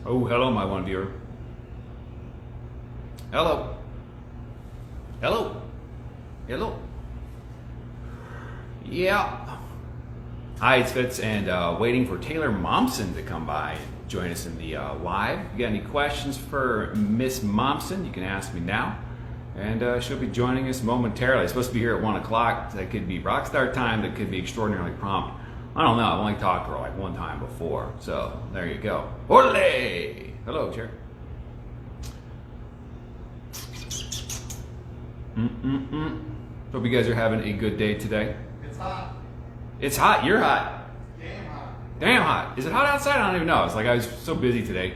Oh, hello, my one viewer. Hello. Hello. Hello. Yeah. Hi, it's Fitz, and waiting for Taylor Momsen to come by and join us in the live. If you got any questions for Miss Momsen, you can ask me now. And she'll be joining us momentarily. It's supposed to be here at 1 o'clock. That could be rockstar time. That could be extraordinarily prompt. I don't know. I've only talked to her like one time before. So there you go. Ole! Hello, Chair. Hope you guys are having a good day today. It's hot. It's hot. You're hot. Damn hot. Damn hot. Is it hot outside? I don't even know. It's like I was so busy today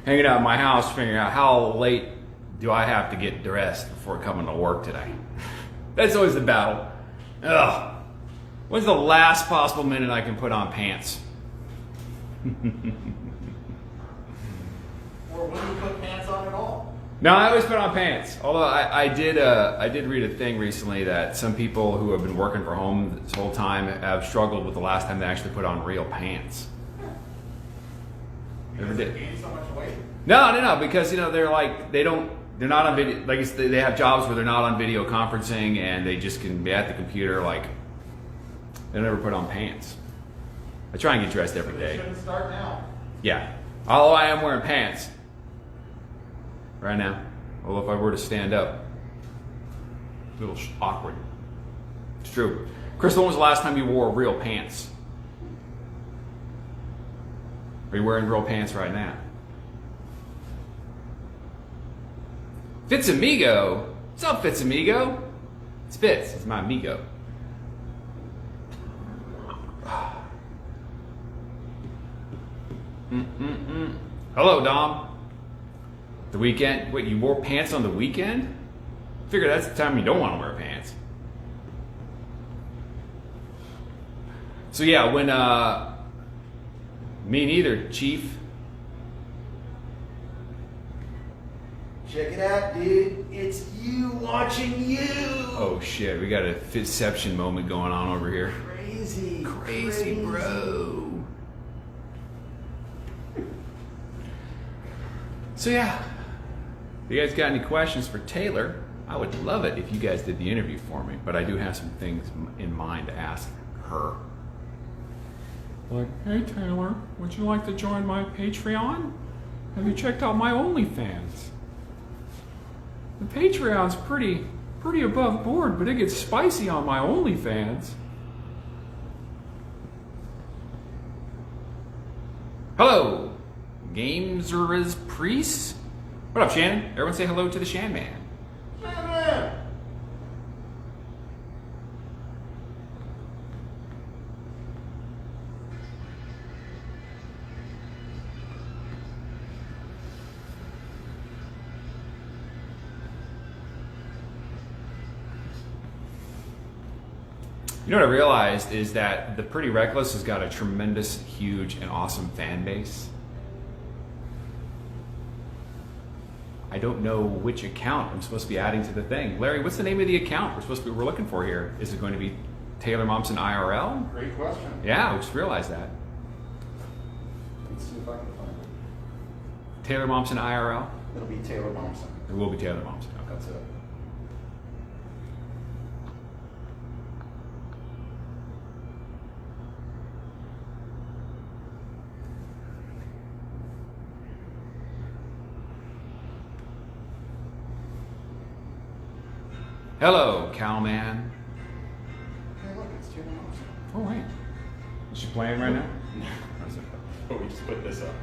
hanging out in my house figuring out how late do I have to get dressed before coming to work today. That's always the battle. Ugh. When's the last possible minute I can put on pants? Or when you put pants on at all? No, I always put on pants. Although I did read a thing recently that some people who have been working from home this whole time have struggled with the last time they actually put on real pants. Because they gain so much weight? No, because they're not on video. Like they have jobs where they're not on video conferencing and they just can be at the computer. Like they never put on pants. I try and get dressed every day. They shouldn't start now. Yeah, although I am wearing pants right now. Although if I were to stand up, a little awkward. It's true. Chris, when was the last time you wore real pants? Are you wearing real pants right now? Fitz Amigo. What's up, Fitz Amigo? It's Fitz. It's my amigo. Hello, Dom. The weekend? Wait, you wore pants on the weekend? Figure that's the time you don't want to wear pants. So yeah, when me neither, Chief. Check it out, dude. It's you watching you. Oh shit, we got a Fitception moment going on over here. Crazy, bro. So yeah, if you guys got any questions for Taylor, I would love it if you guys did the interview for me, but I do have some things in mind to ask her. Like, hey Taylor, would you like to join my Patreon? Have you checked out my OnlyFans? The Patreon's pretty above board, but it gets spicy on my OnlyFans. Hello, Gamesers Priest. What up, Shannon? Everyone say hello to the Shan Man. Shannon! You know what I realized is that the Pretty Reckless has got a tremendous, huge, and awesome fan base. I don't know which account I'm supposed to be adding to the thing. Larry, what's the name of the account we're looking for here? Is it going to be Taylor Momsen IRL? Great question. Yeah, I just realized that. Let's see if I can find it. Taylor Momsen IRL? It'll be Taylor Momsen. It will be Taylor Momsen. Okay. That's it. Hello, Cowman. Hey, look, it's Taylor Momsen. Oh, wait. Is she playing right now? Oh, we just put this up.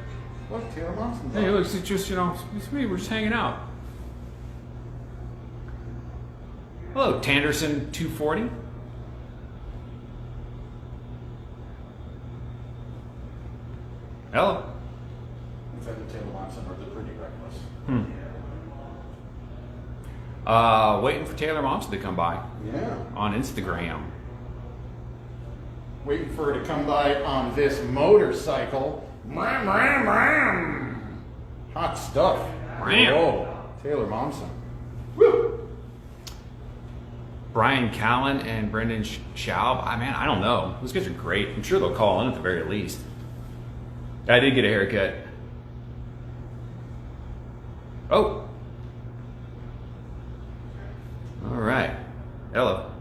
Look, Taylor Momsen's Hey, on. look, it's just, it's me. We're just hanging out. Hello, Tanderson 240. Hello. It's either Taylor Momsen or the Pretty Reckless. Waiting for Taylor Momsen to come by Yeah. on Instagram. Waiting for her to come by on this motorcycle. Ram, ram, ram. Hot stuff. Ram. Whoa. Taylor Momsen. Woo. Brian Callen and Brendan Schaub. I don't know. Those guys are great. I'm sure they'll call in at the very least. I did get a haircut. Oh, all right. Hello.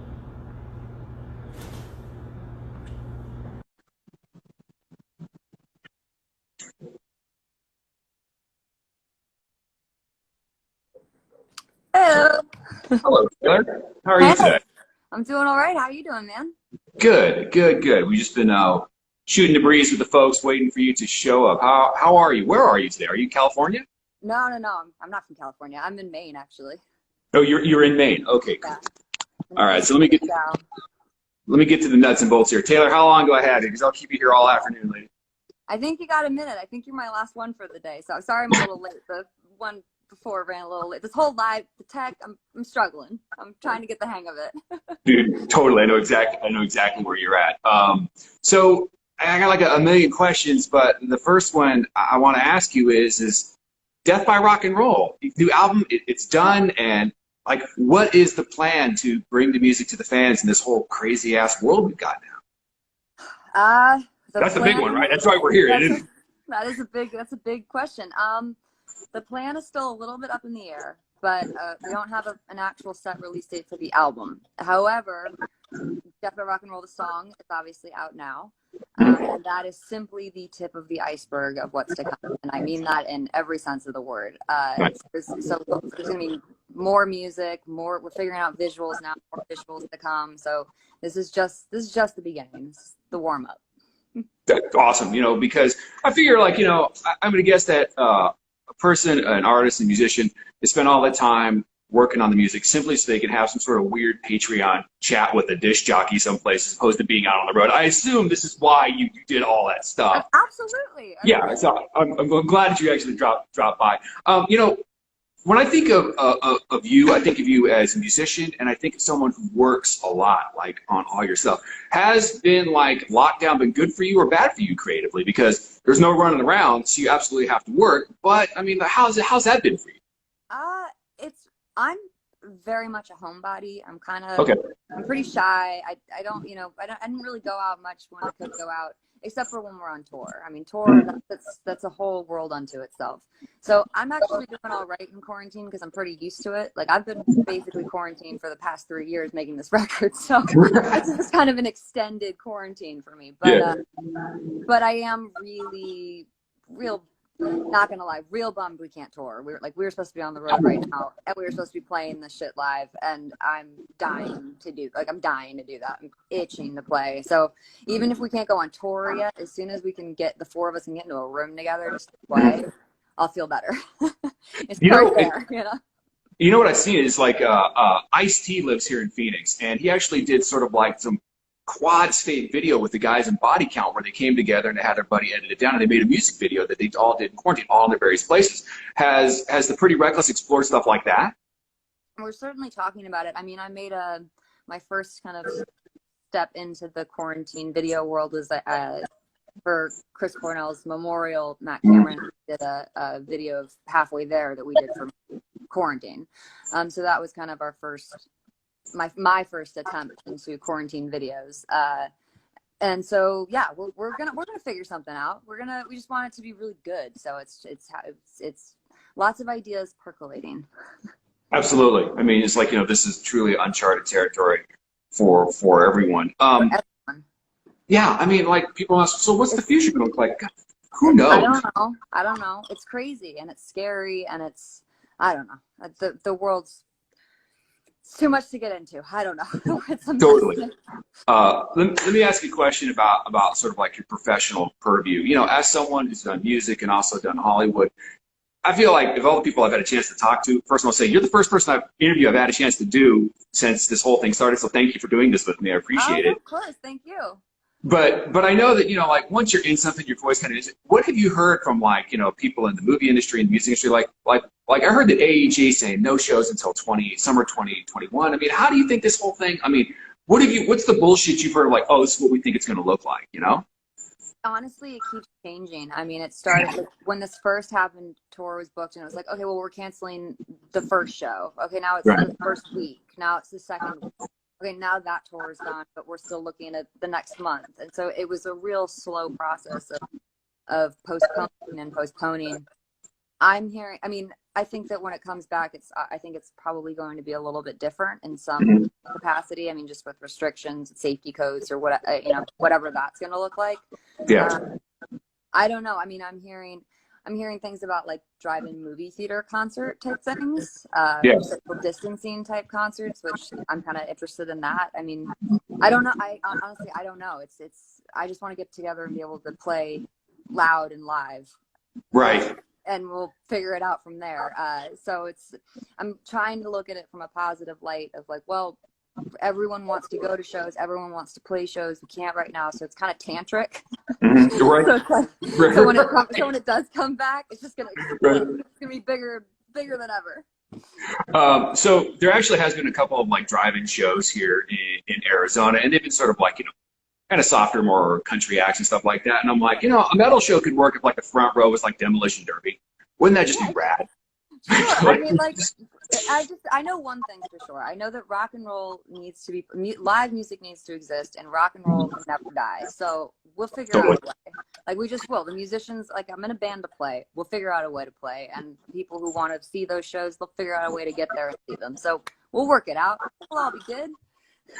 Hello. Hello, Taylor. How are you Hey, today? I'm doing all right. How you doing, man? Good, good, good. We've just been shooting the breeze with the folks, waiting for you to show up. How are you? Where are you today? Are you in California? No. I'm not from California. I'm in Maine, actually. Oh, you're in Maine. Okay, cool. Yeah, in the All right. east So Cal. let me get to the nuts and bolts here. Taylor, how long do I have you? Because I'll keep you here all afternoon, lady. I think you got a minute. I think you're my last one for the day. So I'm sorry I'm a little late. The one before ran a little late. This whole live, the tech, I'm struggling. I'm trying to get the hang of it. Dude, totally. I know exactly where you're at. So I got like a million questions, but the first one I want to ask you is Death by Rock and Roll, new album, it's done, and like, what is the plan to bring the music to the fans in this whole crazy ass world we've got now? The That's the big one, plan. right? That's why we're here. That's a, that's a big question. The plan is still a little bit up in the air, but we don't have an actual set release date for the album. However, Death by Rock and Roll, the song, is obviously out now. And that is simply the tip of the iceberg of what's to come. And I mean that in every sense of the word. There's going to be more music, we're figuring out visuals now, more visuals to come. So this is just the beginning. This is the warm up. That's awesome, because I figure, like, I'm going to guess that a person, an artist, a musician, they spend all that time working on the music simply so they can have some sort of weird Patreon chat with a disc jockey someplace as opposed to being out on the road. I assume this is why you did all that stuff. Absolutely. Yeah, so I'm glad that you actually dropped by. When I think of you, I think of you as a musician, and I think of someone who works a lot, like on all your stuff. Has been like lockdown been good for you or bad for you creatively? Because there's no running around, so you absolutely have to work. But I mean, how's that been for you? I'm very much a homebody. Okay. I'm pretty shy. I don't, I didn't really go out much when I could go out, except for when we're on tour. I mean, tour, that's a whole world unto itself. So I'm actually doing all right in quarantine because I'm pretty used to it. Like, I've been basically quarantined for the past 3 years making this record. So it's kind of an extended quarantine for me. But, Yeah. but I am really, not gonna lie, real bummed we can't tour. We were supposed to be on the road right now, and we were supposed to be playing this shit live, and I'm dying to do that. I'm itching to play. So even if we can't go on tour yet, as soon as we can get the four of us and get into a room together just to play, I'll feel better. It's right there. You know what I've seen is like Ice-T lives here in Phoenix, and he actually did sort of like some quad state video with the guys in Body Count where they came together and they had their buddy edit it down and they made a music video that they all did in quarantine, all in their various places. Has the Pretty Reckless explored stuff like that? We're certainly talking about it. I mean, I made my first kind of step into the quarantine video world was for Chris Cornell's memorial. Matt Cameron did a video of Halfway There that we did for quarantine. So that was kind of our first, my first attempt into quarantine videos. And so, yeah, we're gonna figure something out. We just want it to be really good. So it's lots of ideas percolating. Absolutely. I mean, it's like, this is truly uncharted territory for everyone. For everyone. Yeah, I mean, like, people ask, so what's the future going to look like? God, who knows? I don't know. It's crazy and it's scary and I don't know. The world's too much to get into. I don't know. Totally. Let me ask you a question about sort of like your professional purview. As someone who's done music and also done Hollywood, I feel like of all the people I've had a chance to talk to, first of all, say you're the first person I've had a chance to do since this whole thing started. So thank you for doing this with me. I appreciate it. Of course, thank you. But I know that, like, once you're in something, your voice kind of is. What have you heard from, like, people in the movie industry and the music industry? Like I heard that AEG saying no shows until summer 2021. I mean, how do you think this whole thing? I mean, what's the bullshit you've heard of, like, oh, this is what we think it's going to look like? Honestly, it keeps changing. I mean, it started when this first happened. Tour was booked, and it was like, okay, well, we're canceling the first show. Okay, now it's the first week. Now it's the second week. Okay, now that tour is gone, but we're still looking at the next month. And so it was a real slow process of postponing and postponing. I'm hearing, I mean, I think that when it comes back, I think it's probably going to be a little bit different in some Mhm. capacity. I mean, just with restrictions, safety codes, or what, whatever that's going to look like. Yeah. I don't know. I mean, I'm hearing things about like drive-in movie theater concert type things, Yeah. social distancing type concerts, which I'm kind of interested in that. I mean, I don't know. I honestly, I don't know. I just want to get together and be able to play loud and live. Right. And we'll figure it out from there. So I'm trying to look at it from a positive light of like, well, everyone wants to go to shows, everyone wants to play shows. We can't right now, so it's kind of tantric. Mhm. Right. So it's like, so when it does come back, it's just gonna explode. Right. It's gonna be bigger than ever. So there actually has been a couple of like drive-in shows here in Arizona, and they've been sort of like, kind of softer, more country acts and stuff like that. And I'm like, a metal show could work if like the front row was like Demolition Derby. Wouldn't that just be rad? Sure. I mean, like, I know one thing for sure. I know that rock and roll needs to be, live music needs to exist, and rock and roll can never die. So we'll figure out a way. Like, we just will. The musicians, like, I'm in a band to play. We'll figure out a way to play. And people who want to see those shows, they'll figure out a way to get there and see them. So we'll work it out. We'll all be good.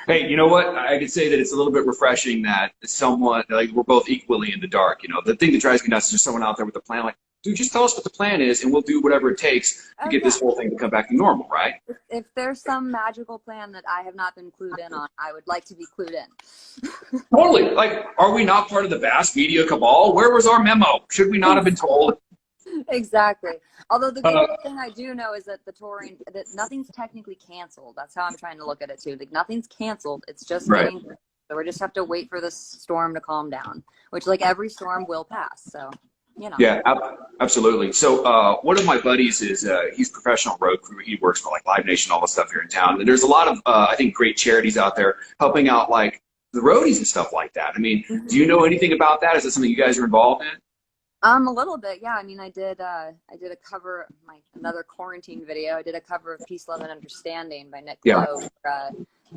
Hey, you know what? I could say that it's a little bit refreshing that someone, like, we're both equally in the dark. The thing that drives me nuts is there's someone out there with a plan, like, dude, just tell us what the plan is, and we'll do whatever it takes to get this whole thing to come back to normal, right? If there's some magical plan that I have not been clued in on, I would like to be clued in. Totally. Like, are we not part of the vast media cabal? Where was our memo? Should we not have been told? Exactly. Although the good thing I do know is that the touring, that nothing's technically canceled. That's how I'm trying to look at it too. Like, nothing's canceled. It's just getting, so we just have to wait for this storm to calm down, which, like, every storm will pass. So, Yeah, absolutely. So one of my buddies is he's a professional road crew. He works for like Live Nation, all the stuff here in town. And there's a lot of I think great charities out there helping out like the roadies and stuff like that. I mean, do you know anything about that? Is that something you guys are involved in? A little bit, yeah. I mean, I did a cover of another quarantine video. I did a cover of Peace, Love, and Understanding by Nick Lowe.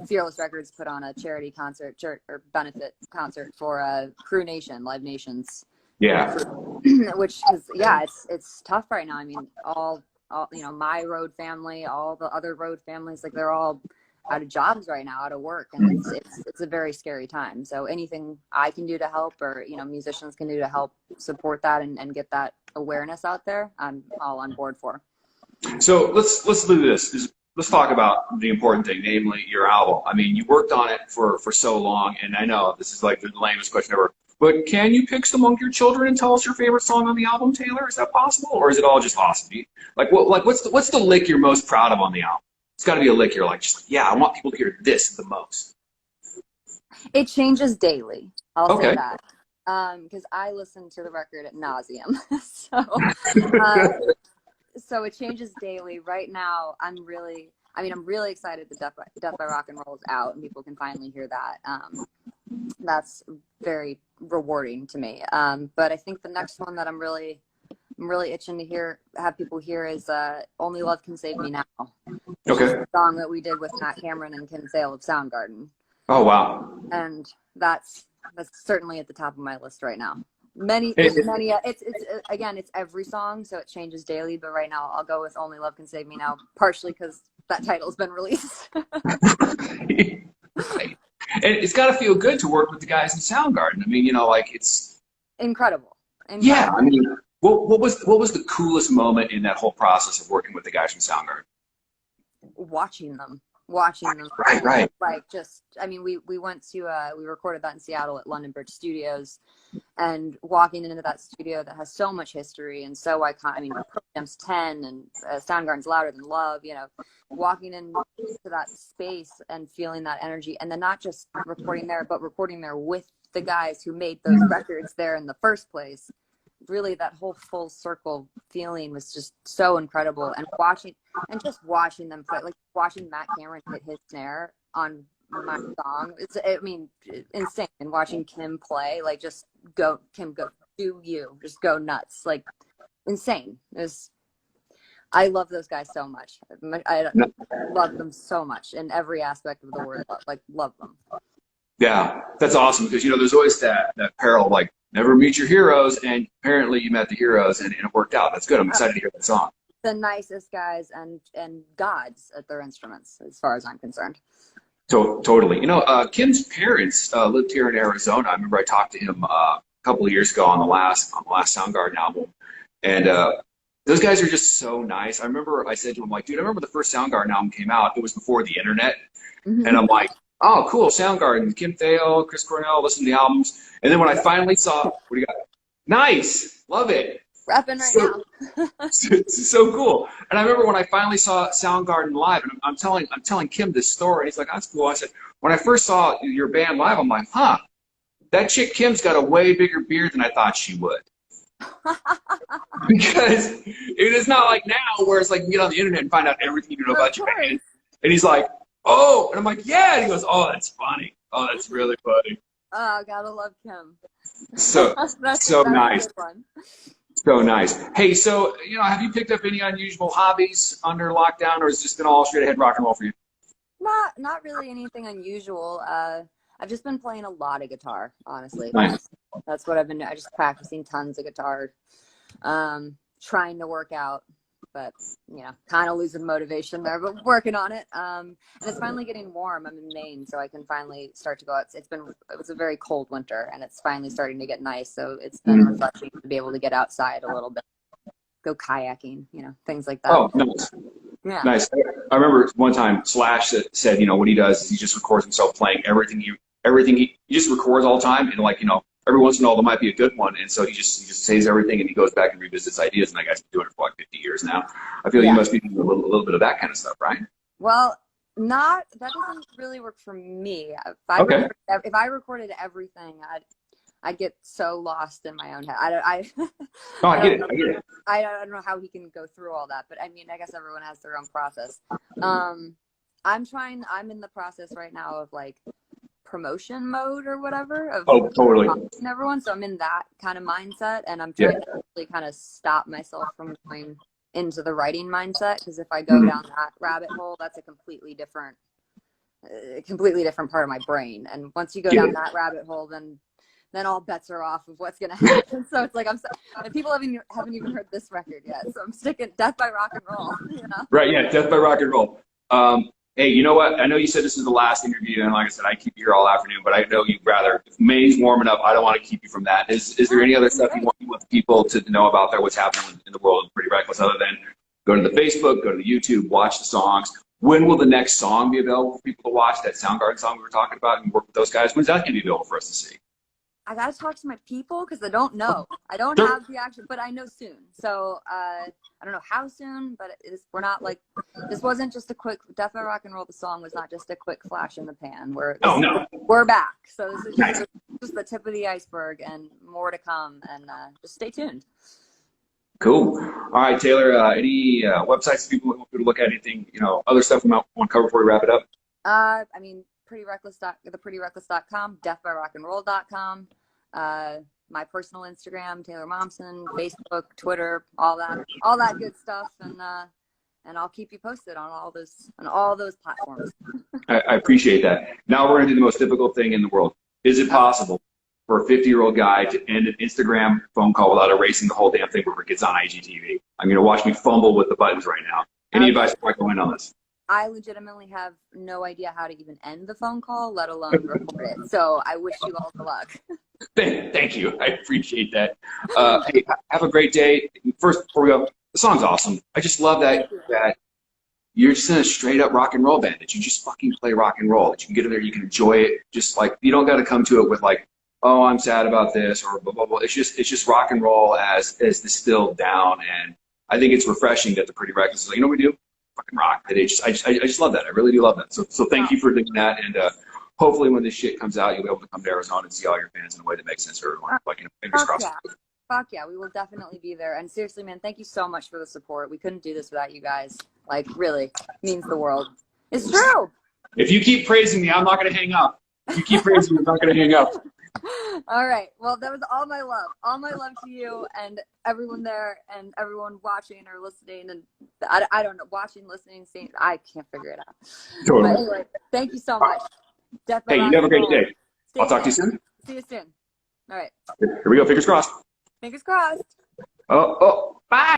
Fearless Records put on a charity concert or benefit concert for Crew Nation, Live Nation's. Yeah. Which is, it's tough right now. I mean, all my road family, all the other road families, like, they're all out of jobs right now, out of work, and it's a very scary time. So anything I can do to help, or musicians can do to help support that and get that awareness out there, I'm all on board for. So let's do this. Let's talk about the important thing, namely your album. I mean, you worked on it for so long, and I know this is like the lamest question ever, but can you pick some of your children and tell us your favorite song on the album, Taylor? Is that possible, or is it all just awesome? What's the lick you're most proud of on the album? It's got to be a lick you're like, I want people to hear this the most. It changes daily. I'll say that. Because I listen to the record at nauseum. So it changes daily. Right now, I'm really excited that Death by Rock and Roll is out and people can finally hear that. That's very rewarding to me. But I think the next one that I'm really itching to have people hear is Only Love Can Save Me Now. Okay. The song that we did with Matt Cameron and Kim Sale of Soundgarden. Oh, wow. And that's certainly at the top of my list right now. It's every song, so it changes daily, but right now I'll go with Only Love Can Save Me Now, partially because that title's been released. And it's got to feel good to work with the guys in Soundgarden. I mean, it's incredible. Yeah, I mean, what was the coolest moment in that whole process of working with the guys from Soundgarden? Watching them. Right. Like, just, I mean, we went to we recorded that in Seattle at London Bridge Studios, and walking into that studio that has so much history and so iconic. I mean, Pearl Jam's 10 and Soundgarden's Louder Than Love. Walking into that space and feeling that energy, and then not just recording there, but recording there with the guys who made those records there in the first place. Really, that whole full circle feeling was just so incredible. And watching them play, like watching Matt Cameron hit his snare on my song, it's insane. And watching Kim play, like, just go do you, just go nuts, like, insane. I love those guys so much. I love them so much in every aspect of the word. Love them. Yeah, that's awesome, because there's always that peril, like, never meet your heroes, and apparently you met the heroes and it worked out. That's good. I'm excited to hear the song. the nicest guys and gods at their instruments, as far as I'm concerned. Totally. You know, Kim's parents lived here in Arizona. I remember I talked to him a couple of years ago on the last Soundgarden album, and those guys are just so nice. I remember I said to him, like, dude, I remember the first Soundgarden album came out. It was before the internet, and I'm like, oh, cool, Soundgarden, Kim Thayil, Chris Cornell, listen to the albums, and then when I finally saw, what do you got? Nice, love it. Rapping right now. It's so cool. And I remember when I finally saw Soundgarden live, and I'm telling Kim this story, and he's like, that's cool. I said, when I first saw your band live, I'm like, huh, that chick Kim's got a way bigger beard than I thought she would. Because it is not like now where it's like you get on the internet and find out everything you know about your band. And he's like, oh, and I'm like, yeah. And he goes, oh, that's funny. Oh, that's really funny. Oh, gotta love Kim. So that's nice. So nice. Hey, so, you know, have you picked up any unusual hobbies under lockdown, or has it just been all straight ahead rock and roll for you? Not really anything unusual. I've just been playing a lot of guitar, honestly. Nice. That's what I've been doing. I just practicing tons of guitar, trying to work out, but you know, kind of losing motivation there, but working on it. And it's finally getting warm. I'm in Maine, so I can finally start to go out. It was a very cold winter, and it's finally starting to get nice. So it's been refreshing to be able to get outside a little bit, go kayaking, you know, things like that. Oh, nice. Yeah. Nice. I remember one time Slash said, you know, what he does is he just records himself playing everything he just records all the time, and like, you know, every once in a while there might be a good one, and so he just says everything, and he goes back and revisits ideas, and that guy's been doing it for like 50 years now. I feel like you must be doing a little bit of that kind of stuff, right? Well, that doesn't really work for me. If I recorded everything, I'd get so lost in my own head. I get it. I don't know how he can go through all that, but I mean, I guess everyone has their own process. I'm in the process right now of like promotion mode or whatever of totally everyone, so I'm in that kind of mindset, and I'm trying to really kind of stop myself from going into the writing mindset, because if I go down that rabbit hole, that's a completely different part of my brain, and once you go down that rabbit hole, then all bets are off of what's gonna happen. So it's like and people haven't even heard this record yet, so I'm sticking Death by Rock and Roll, you know? Right, yeah, Death by Rock and Roll. Hey, you know what? I know you said this is the last interview, and like I said, I keep you here all afternoon, but I know you'd rather, if May's warming up, I don't want to keep you from that. Is there any other stuff you want people to know about there, what's happening in the world of Pretty Reckless, other than go to the Facebook, go to the YouTube, watch the songs? When will the next song be available for people to watch, that Soundgarden song we were talking about, and work with those guys? When's that going to be available for us to see? I gotta talk to my people because I don't know. I don't have the action, but I know soon. So I don't know how soon, but we're not like, this wasn't just a quick, Death by Rock and Roll, the song was not just a quick flash in the pan. We're back. So this is just the tip of the iceberg, and more to come, and just stay tuned. Cool. All right, Taylor, any websites people want to look at, anything, you know, other stuff we might want to cover before we wrap it up? I mean, theprettyreckless.com, deathbyrockandroll.com, my personal Instagram, Taylor Momsen, Facebook, Twitter, all that good stuff, and I'll keep you posted on all those platforms. I appreciate that. Now we're going to do the most difficult thing in the world. Is it possible for a 50-year-old guy to end an Instagram phone call without erasing the whole damn thing before it gets on IGTV? I'm going to watch me fumble with the buttons right now. Any advice before I go in on this? I legitimately have no idea how to even end the phone call, let alone record it. So I wish you all the luck. Thank you. I appreciate that. Hey, have a great day. First, before we go, the song's awesome. I just love that you're just in a straight up rock and roll band, that you just fucking play rock and roll, that you can get in there, you can enjoy it. Just like, you don't got to come to it with like, oh, I'm sad about this or blah, blah, blah. It's just rock and roll as distilled down. And I think it's refreshing that the Pretty Reckless is like, you know what we do? Fucking rock. I just love that. I really do love that. So thank you for doing that. And hopefully when this shit comes out, you'll be able to come to Arizona and see all your fans in a way that makes sense for everyone. Like, you know, fingers crossed. Yeah. Fuck yeah, we will definitely be there. And seriously, man, thank you so much for the support. We couldn't do this without you guys. Like, really, means the world. It's true. If you keep praising me, I'm not going to hang up. If you keep praising me, I'm not going to hang up. All right. Well, that was all my love. All my love to you and everyone there and everyone watching or listening. And I don't know, watching, listening, seeing. I can't figure it out. Totally. But anyway, thank you so much. Hey, you have a great day. I'll talk to you soon. See you soon. All right. Here we go. Fingers crossed. Fingers crossed. Oh, bye.